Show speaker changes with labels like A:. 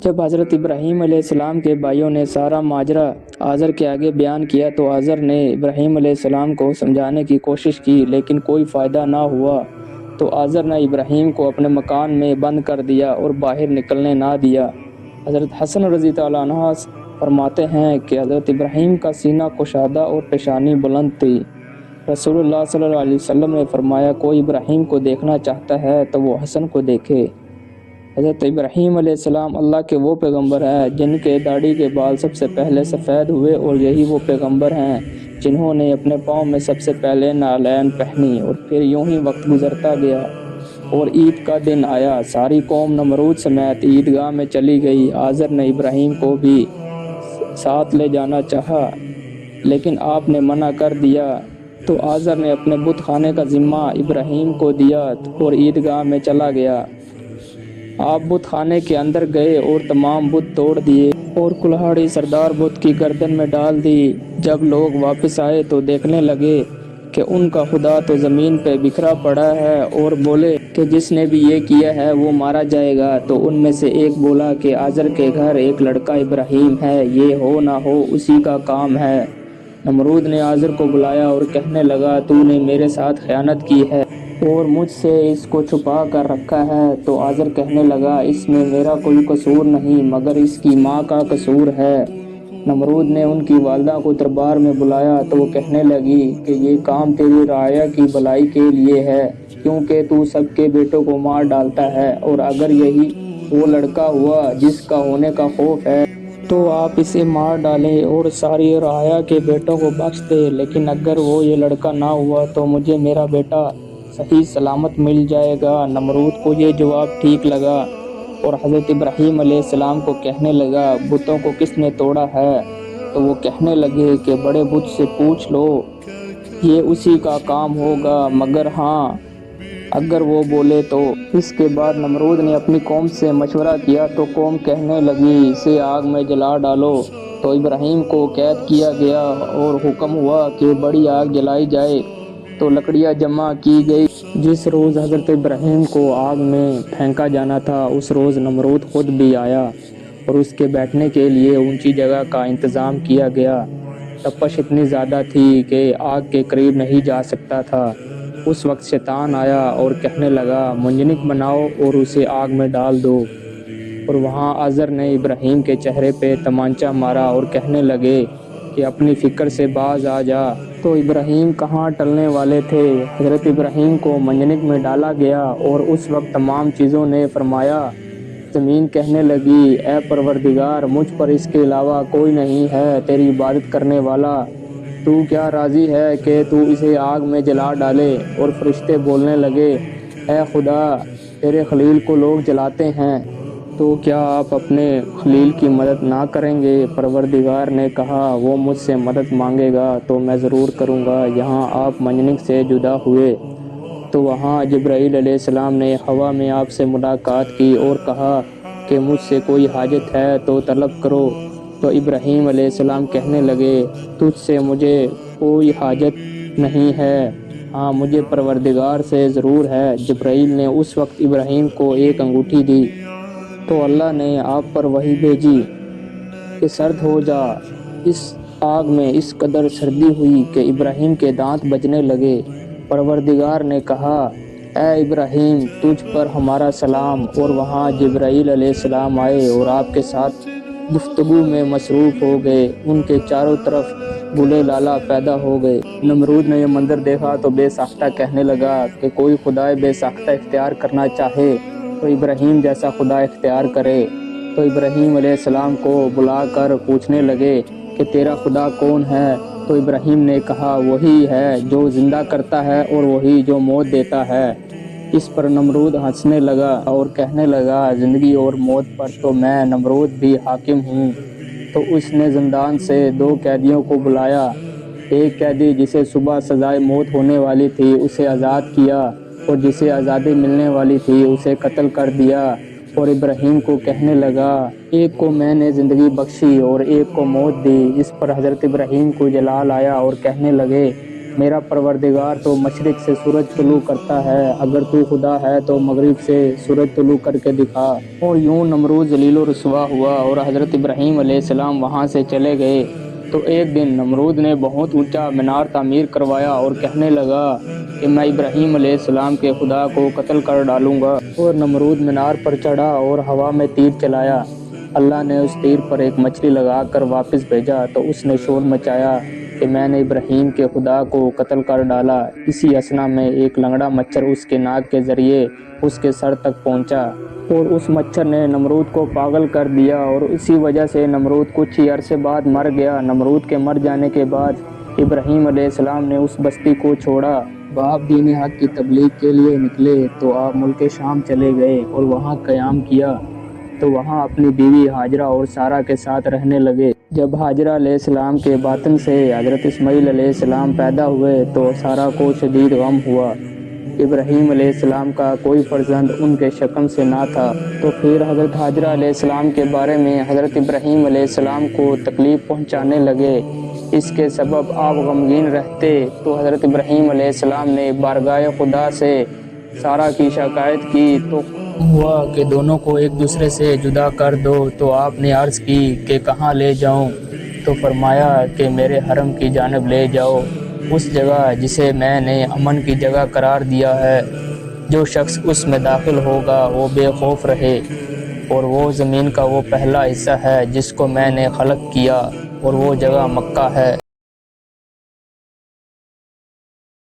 A: جب حضرت ابراہیم علیہ السلام کے بھائیوں نے سارا ماجرا آزر کے آگے بیان کیا تو آزر نے ابراہیم علیہ السلام کو سمجھانے کی کوشش کی، لیکن کوئی فائدہ نہ ہوا۔ تو آزر نے ابراہیم کو اپنے مکان میں بند کر دیا اور باہر نکلنے نہ دیا۔ حضرت حسن رضی اللہ عنہ فرماتے ہیں کہ حضرت ابراہیم کا سینہ کشادہ اور پیشانی بلند تھی۔ رسول اللہ صلی اللہ علیہ وسلم نے فرمایا، کوئی ابراہیم کو دیکھنا چاہتا ہے تو وہ حسن کو دیکھے۔ حضرت ابراہیم علیہ السلام اللہ کے وہ پیغمبر ہیں جن کے داڑھی کے بال سب سے پہلے سفید ہوئے، اور یہی وہ پیغمبر ہیں جنہوں نے اپنے پاؤں میں سب سے پہلے نعلین پہنی۔ اور پھر یوں ہی وقت گزرتا گیا اور عید کا دن آیا۔ ساری قوم نمرود سمیت عیدگاہ میں چلی گئی۔ آزر نے ابراہیم کو بھی ساتھ لے جانا چاہا لیکن آپ نے منع کر دیا، تو آزر نے اپنے بت خانے کا ذمہ ابراہیم کو دیا اور عیدگاہ میں چلا گیا۔ آپ بت خانے کے اندر گئے اور تمام بت توڑ دیے اور کلہاڑی سردار بت کی گردن میں ڈال دی۔ جب لوگ واپس آئے تو دیکھنے لگے کہ ان کا خدا تو زمین پہ بکھرا پڑا ہے، اور بولے کہ جس نے بھی یہ کیا ہے وہ مارا جائے گا۔ تو ان میں سے ایک بولا کہ آزر کے گھر ایک لڑکا ابراہیم ہے، یہ ہو نہ ہو اسی کا کام ہے۔ نمرود نے آزر کو بلایا اور کہنے لگا، تو نے میرے ساتھ خیانت کی ہے اور مجھ سے اس کو چھپا کر رکھا ہے۔ تو آزر کہنے لگا، اس میں میرا کوئی قصور نہیں مگر اس کی ماں کا قصور ہے۔ نمرود نے ان کی والدہ کو دربار میں بلایا تو وہ کہنے لگی کہ یہ کام تیری رعایا کی بھلائی کے لیے ہے، کیونکہ تو سب کے بیٹوں کو مار ڈالتا ہے، اور اگر یہی وہ لڑکا ہوا جس کا ہونے کا خوف ہے تو آپ اسے مار ڈالیں اور ساری رعایا کے بیٹوں کو بخش دے، لیکن اگر وہ یہ لڑکا نہ ہوا تو مجھے میرا بیٹا صحیح سلامت مل جائے گا۔ نمرود کو یہ جواب ٹھیک لگا اور حضرت ابراہیم علیہ السلام کو کہنے لگا، بتوں کو کس نے توڑا ہے؟ تو وہ کہنے لگے کہ بڑے بت سے پوچھ لو، یہ اسی کا کام ہوگا، مگر ہاں اگر وہ بولے تو۔ اس کے بعد نمرود نے اپنی قوم سے مشورہ کیا تو قوم کہنے لگی، اسے آگ میں جلا ڈالو۔ تو ابراہیم کو قید کیا گیا اور حکم ہوا کہ بڑی آگ جلائی جائے۔ تو لکڑیاں جمع کی گئی۔ جس روز حضرت ابراہیم کو آگ میں پھینکا جانا تھا اس روز نمرود خود بھی آیا اور اس کے بیٹھنے کے لیے اونچی جگہ کا انتظام کیا گیا۔ تپش اتنی زیادہ تھی کہ آگ کے قریب نہیں جا سکتا تھا۔ اس وقت شیطان آیا اور کہنے لگا، منجنک بناؤ اور اسے آگ میں ڈال دو۔ اور وہاں آزر نے ابراہیم کے چہرے پہ تمانچہ مارا اور کہنے لگے کہ اپنی فکر سے باز آ جا۔ تو ابراہیم کہاں ٹلنے والے تھے، حضرت ابراہیم کو منجنک میں ڈالا گیا اور اس وقت تمام چیزوں نے فرمایا۔ زمین کہنے لگی، اے پروردگار، مجھ پر اس کے علاوہ کوئی نہیں ہے تیری عبادت کرنے والا، تو کیا راضی ہے کہ تو اسے آگ میں جلا ڈالے؟ اور فرشتے بولنے لگے، اے خدا، تیرے خلیل کو لوگ جلاتے ہیں، تو کیا آپ اپنے خلیل کی مدد نہ کریں گے؟ پروردگار نے کہا، وہ مجھ سے مدد مانگے گا تو میں ضرور کروں گا۔ یہاں آپ منجنک سے جدا ہوئے تو وہاں جبرائیل علیہ السلام نے ہوا میں آپ سے ملاقات کی اور کہا کہ مجھ سے کوئی حاجت ہے تو طلب کرو۔ تو ابراہیم علیہ السلام کہنے لگے، تجھ سے مجھے کوئی حاجت نہیں ہے، ہاں مجھے پروردگار سے ضرور ہے۔ جبرائیل نے اس وقت ابراہیم کو ایک انگوٹھی دی تو اللہ نے آپ پر وحی بھیجی کہ سرد ہو جا۔ اس آگ میں اس قدر سردی ہوئی کہ ابراہیم کے دانت بجنے لگے۔ پروردگار نے کہا، اے ابراہیم، تجھ پر ہمارا سلام۔ اور وہاں جبرائیل علیہ السلام آئے اور آپ کے ساتھ گفتگو میں مصروف ہو گئے۔ ان کے چاروں طرف بلے لالا پیدا ہو گئے۔ نمرود نے یہ منظر دیکھا تو بے ساختہ کہنے لگا کہ کوئی خدائے بے ساختہ اختیار کرنا چاہے تو ابراہیم جیسا خدا اختیار کرے۔ تو ابراہیم علیہ السلام کو بلا کر پوچھنے لگے کہ تیرا خدا کون ہے؟ تو ابراہیم نے کہا، وہی ہے جو زندہ کرتا ہے اور وہی جو موت دیتا ہے۔ اس پر نمرود ہنسنے لگا اور کہنے لگا، زندگی اور موت پر تو میں نمرود بھی حاکم ہوں۔ تو اس نے زندان سے 2 قیدیوں کو بلایا۔ ایک قیدی جسے صبح سزائے موت ہونے والی تھی اسے آزاد کیا، اور جسے آزادی ملنے والی تھی اسے قتل کر دیا۔ اور ابراہیم کو کہنے لگا، ایک کو میں نے زندگی بخشی اور ایک کو موت دی۔ اس پر حضرت ابراہیم کو جلال آیا اور کہنے لگے، میرا پروردگار تو مشرق سے سورج طلوع کرتا ہے، اگر تو خدا ہے تو مغرب سے سورج طلوع کر کے دکھا۔ اور یوں نمرود ذلیل و رسوا ہوا اور حضرت ابراہیم علیہ السلام وہاں سے چلے گئے۔ تو ایک دن نمرود نے بہت اونچا مینار تعمیر کروایا اور کہنے لگا کہ میں ابراہیم علیہ السلام کے خدا کو قتل کر ڈالوں گا۔ اور نمرود مینار پر چڑھا اور ہوا میں تیر چلایا۔ اللہ نے اس تیر پر ایک مچھلی لگا کر واپس بھیجا تو اس نے شور مچایا کہ میں نے ابراہیم کے خدا کو قتل کر ڈالا۔ اسی اثنا میں ایک لنگڑا مچھر اس کے ناک کے ذریعے اس کے سر تک پہنچا اور اس مچھر نے نمرود کو پاگل کر دیا اور اسی وجہ سے نمرود کچھ ہی عرصے بعد مر گیا۔ نمرود کے مر جانے کے بعد ابراہیم علیہ السلام نے اس بستی کو چھوڑا۔ باپ دین حق کی تبلیغ کے لیے نکلے تو آپ ملک شام چلے گئے اور وہاں قیام کیا، تو وہاں اپنی بیوی ہاجرہ اور سارہ کے ساتھ رہنے لگے۔ جب ہاجرہ علیہ السلام کے باطن سے حضرت اسماعیل علیہ السلام پیدا ہوئے تو سارہ کو شدید غم ہوا۔ ابراہیم علیہ السلام کا کوئی فرزند ان کے شکم سے نہ تھا، تو پھر حضرت ہاجرہ علیہ السلام کے بارے میں حضرت ابراہیم علیہ السلام کو تکلیف پہنچانے لگے۔ اس کے سبب آپ غمگین رہتے تو حضرت ابراہیم علیہ السلام نے بارگاہ خدا سے سارہ کی شکایت کی تو ہوا کہ دونوں کو ایک دوسرے سے جدا کر دو۔ تو آپ نے عرض کی کہ کہاں لے جاؤں؟ تو فرمایا کہ میرے حرم کی جانب لے جاؤ، اس جگہ جسے میں نے امن کی جگہ قرار دیا ہے۔ جو شخص اس میں داخل ہوگا وہ بے خوف رہے، اور وہ زمین کا وہ پہلا حصہ ہے جس کو میں نے خلق کیا، اور وہ جگہ مکہ ہے۔